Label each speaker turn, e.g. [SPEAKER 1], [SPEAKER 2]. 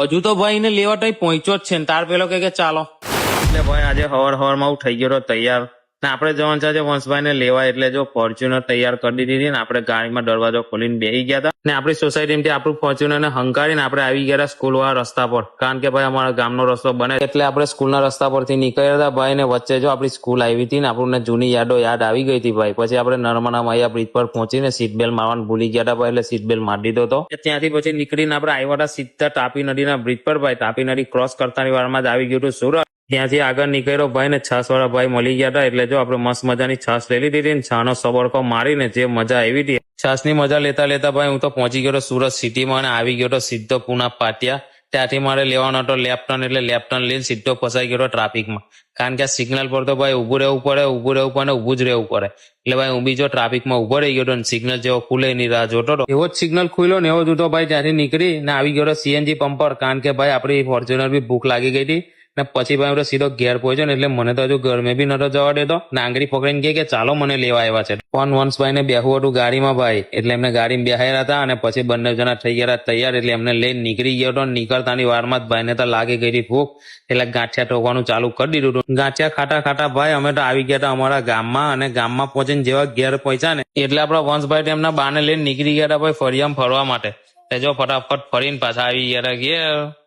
[SPEAKER 1] હજુ તો ભાઈ ને લેવા તો પહોંચ્યો જ છે ને તાર પેલો કે ચાલો એટલે ભાઈ આજે હવાર હું થઈ ગયો તૈયાર ને આપણે જવાનું છે વંશભાઈ ને લેવા એટલે જો ફોર્ચ્યુનર તૈયાર કરી દીધી ને આપણે ગાડીમાં દરવાજો ખોલીને બેસી ગયા હતા ને આપણી સોસાયટીમાંથી આપણું ફોર્ચ્યુનર ને હંકારીને આપણે આવી ગયા સ્કૂલ વાળા રસ્તા પર કારણ કે ભાઈ અમારા ગામનો રસ્તો બને એટલે આપણે સ્કૂલના રસ્તા પરથી નીકળ્યા હતા ભાઈ ને વચ્ચે જો આપણી સ્કૂલ આવી હતી ને આપણને જૂની યાદ આવી ગઈ હતી ભાઈ પછી આપણે નર્મદા મૈયા બ્રિજ પર પહોંચીને સીટ બેલ્ટ મારવાનું ભૂલી ગયા હતા ભાઈ એટલે સીટ બેલ્ટ મારી દીધો હતો ત્યાંથી પછી નીકળીને આપણે આવ્યા હતા સીધા તાપી નદીના બ્રિજ પર ભાઈ તાપી નદી ક્રોસ કરતાની વારમાં જ આવી ગયું હતું સુરત ત્યાંથી આગળ નીકળ્યો ભાઈ ને છાસ વાળા ભાઈ મળી ગયા હતા એટલે જો આપણે મસ્ત મજાની છાસ લઈ લીધી હતી ને છાનો સબડકો મારીને જે મજા આવી હતી છાસ ની મજા લેતા લેતા ભાઈ હું તો પહોંચી ગયો સુરત સિટીમાં અને આવી ગયો સીધો પુના પાટિયા ત્યાંથી મારે લેવાનો હતો લેફ્ટર્ન એટલે લેફ્ટર્ન લઈને સીધો ફસાઈ ગયો ટ્રાફિકમાં કારણ કે આ સિગ્નલ પર તો ભાઈ ઉભું રહેવું પડે ઊભું જ રહેવું પડે એટલે ભાઈ હું બીજો ટ્રાફિકમાં ઉભો રહી ગયો સિગ્નલ જેવો ખુલે એની રાહ જોતો હતો એવો જ સિગ્નલ ખુલ્યો ને એવો જ તો ભાઈ ત્યાંથી નીકળી ને આવી ગયો સીએનજી પંપ પર કારણ કે ભાઈ આપણી ફોર્ચ્યુનર બી ભૂખ લાગી ગઈ હતી ને પછી ભાઈ સીધો ઘેર પહોંચ્યો ને એટલે મને તો હજુ ઘરમે બી નતો જવા દેતો નાંગરી પકડીને કે ચાલો મને લેવા આવ્યા છે પણ વંશભાઈ ને બેહવું હતું ગાડીમાં ભાઈ એટલે એમને ગાડીમાં બેહાયા હતા અને પછી બંને જણા થઈ ગયા તૈયાર એટલે એમને લઈને નીકળી ગયો હતો નીકળતાની વારમાં જ ભાઈ ને તો લાગી ગઈ હતી ભૂખ એટલે ગાંઠિયા ઠોકવાનું ચાલુ કરી દીધું હતું ગાંઠિયા ખાટા ભાઈ અમે તો આવી ગયા હતા અમારા ગામમાં અને ગામમાં પહોંચીને જેવા ઘેર પહોંચ્યા ને એટલે આપણા વંશભાઈ તેમના બાને લઈને નીકળી ગયા હતા ભાઈ ફળિયામાં ફરવા માટે જો ફટાફટ ફરીને પાછા આવી ગયા હતા ઘેર